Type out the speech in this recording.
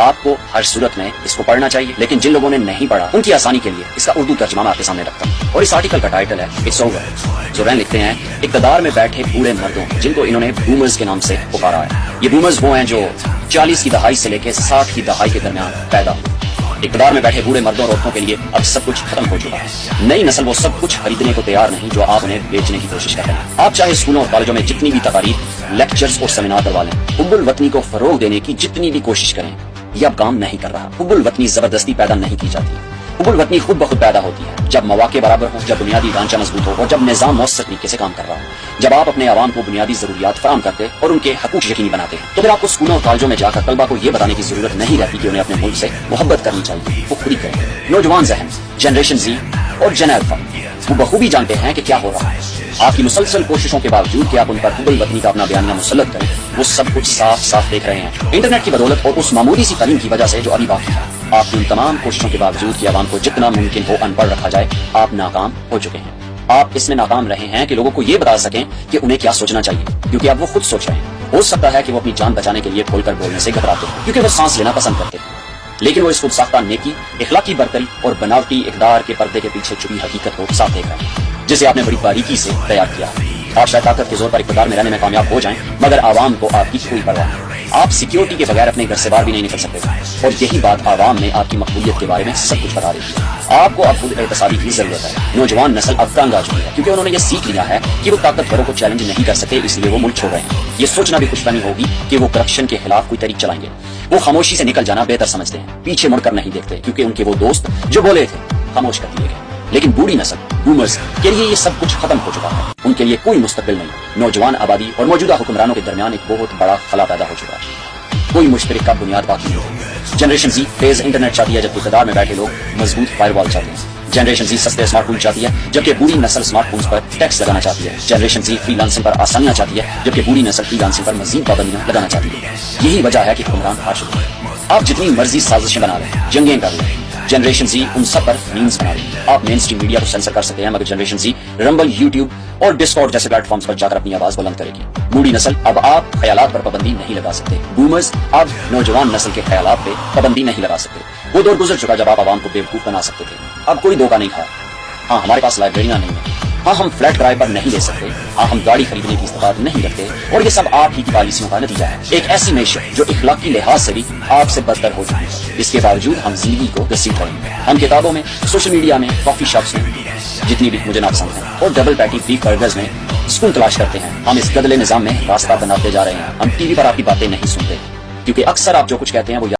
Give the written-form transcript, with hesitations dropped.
آپ کو ہر صورت میں اس کو پڑھنا چاہیے، لیکن جن لوگوں نے نہیں پڑھا ان کی آسانی کے لیے اس کا اردو ترجمہ میں آپ کے سامنے رکھتا ہوں۔ اور اس آرٹیکل کا ٹائٹل ہے اٹس اوور۔ زورین لکھتے ہیں اقتدار میں بیٹھے بوڑھے مردوں، جن کو انہوں نے بومرز کے نام سے پکارا ہے۔ یہ بومرز وہ ہیں جو 40 کی دہائی سے لے کے 60 کی دہائی کے درمیان پیدا ہوئے۔ اقتدار میں بیٹھے بوڑھے مردوں اور عورتوں کے لیے اب سب کچھ ختم ہو چکا ہے۔ نئی نسل وہ سب کچھ خریدنے کو تیار نہیں جو آپ انہیں بیچنے کی کوشش کرتے ہیں۔ آپ چاہے اسکولوں اور کالجوں میں جتنی بھی تقاریر، لیکچرز اور سیمینار کروا لیں، حب الوطنی کو فروغ دینے کی جتنی بھی کوشش کریں، یہ اب کام نہیں کر رہا۔ حب الوطنی زبردستی پیدا نہیں کی جاتی، حب الوطنی خود بخود پیدا ہوتی ہے جب مواقع برابر ہوں، جب بنیادی ڈھانچہ مضبوط ہو اور جب نظام مؤثر طریقے سے کام کر رہا ہو۔ جب آپ اپنے عوام کو بنیادی ضروریات فراہم کرتے اور ان کے حقوق یقینی بناتے ہیں تو پھر آپ کو اسکولوں اور کالجوں میں جا کر طلبہ کو یہ بتانے کی ضرورت نہیں رہتی کہ انہیں اپنے ملک سے محبت کرنی چاہیے، وہ خود ہی کریں۔ نوجوان ذہن، جنریشن زی اور جن الفا وہ بخوبی جانتے ہیں کہ کیا ہو رہا ہے۔ آپ کی مسلسل کوششوں کے باوجود کہ آپ ان پر حب الوطنی کا اپنا بیانیہ مسلط کریں، وہ سب کچھ صاف صاف دیکھ رہے ہیں۔ انٹرنیٹ کی بدولت اور اس معمولی سی تعلیم کی وجہ سے جو ابھی باقی ہے، آپ کی ان تمام کوششوں کے باوجود کہ عوام کو جتنا ممکن ہو ان پڑھ رکھا جائے، آپ ناکام ہو چکے ہیں۔ آپ اس میں ناکام رہے ہیں کہ لوگوں کو یہ بتا سکیں کہ انہیں کیا سوچنا چاہیے، کیونکہ اب وہ خود سوچ رہے ہیں۔ ہو سکتا ہے کہ وہ اپنی جان بچانے کے لیے کھول کر بولنے سے گھبراتے ہیں کیونکہ وہ سانس لینا پسند کرتے ہیں، لیکن وہ اس خود ساختہ نیکی، اخلاقی برتری اور بناوٹی اقدار کے پردے کے پیچھے چھپی حقیقت کو صاف دیکھ رہے ہیں جسے آپ نے بڑی باریکی سے تیار کیا۔ آپ شاید طاقت کے زور پر اقتدار میں رہنے میں کامیاب ہو جائیں، مگر عوام کو آپ کی کوئی پرواہ نہیں۔ آپ سیکیورٹی کے بغیر اپنے گھر سے باہر بھی نہیں نکل سکتے، اور یہی بات عوام نے آپ کی مقبولیت کے بارے میں سب کچھ بتا رہی ہے۔ آپ کو اب خود احتسابی کی ضرورت ہے۔ نوجوان نسل اب تنگ آ چکی ہے کیونکہ انہوں نے یہ سیکھ لیا ہے کہ وہ طاقتوروں کو چیلنج نہیں کر سکتے، اس لیے وہ ملک چھوڑ رہے ہیں۔ یہ سوچنا بھی خوش فہمی ہوگی کہ وہ کرپشن کے خلاف کوئی طریق چلائیں گے۔ وہ خاموشی سے نکل جانا بہتر سمجھتے ہیں، پیچھے مڑ کر نہیں دیکھتے کیونکہ ان کے وہ دوست جو بولے تھے خاموش کر دیے گئے۔ لیکن بوڑھی نسل بومرز کے لیے یہ سب کچھ ختم ہو چکا ہے، ان کے لیے کوئی مستقبل نہیں۔ نوجوان آبادی اور موجودہ حکمرانوں کے درمیان ایک بہت بڑا خلا پیدا ہو چکا ہے، کوئی مشترکہ بنیاد باقی نہیں ہے۔ جنریشن زی تیز انٹرنیٹ چاہتی ہے جبکہ اقتدار میں بیٹھے لوگ مضبوط فائر وال چاہتے ہیں۔ جنریشن زی سستے اسمارٹ فون چاہتی ہے جبکہ بوڑھی نسل اسمارٹ فونز پر ٹیکس لگانا چاہتی ہے۔ جنریشن زی فری لانسنگ پر آسانیاں چاہتی ہے جبکہ بوڑھی نسل فری لانسنگ پر مزید پابندیاں لگانا چاہتی ہے۔ یہی وجہ ہے کہ حکمران ہار چکے ہیں۔ آپ جتنی مرضی سازشیں بنا لیں، جنگیں کر لیں، جنریشن زی ان سب پر میمز بنا رہی ہے۔ آپ مین اسٹریم میڈیا کو سینسر کر سکتے ہیں مگر جنریشن زی رمبل، یوٹیوب اور ڈسکارڈ جیسے پلیٹ فارمز پر جا کر اپنی آواز بلند کرے گی۔ بوڑھی نسل اب آپ خیالات پر پابندی نہیں لگا سکتے۔ بومرز اب نوجوان نسل کے خیالات پہ پابندی نہیں لگا سکتے۔ وہ دور گزر چکا جب آپ عوام کو بیوقوف بنا سکتے تھے۔ اب کوئی دھوکہ نہیں کھا۔ ہاں ہمارے پاس لائبریریاں نہیں ہیں، ہاں ہم فلیٹ کرائے پر نہیں لے سکتے، ہاں ہم گاڑی خریدنے کی استطاعت نہیں رکھتے، اور یہ سب آپ ہی کی پالیسیوں کا نتیجہ ہے۔ ایک ایسی معیشت جو اخلاقی لحاظ سے بھی آپ سے بدتر ہو چکی ہے۔ اس کے باوجود ہم زندگی کو گھسیٹ رہے ہیں۔ ہم کتابوں میں، سوشل میڈیا میں، کافی شاپس میں، جتنی بھی مجھے ناپسند ہیں، اور ڈبل پیٹی بیف برگرز میں سکون تلاش کرتے ہیں۔ ہم اس گدلے نظام میں راستہ بناتے جا رہے ہیں۔ ہم ٹی وی پر آپ کی باتیں نہیں سنتے کیونکہ اکثر آپ جو کچھ کہتے ہیں وہ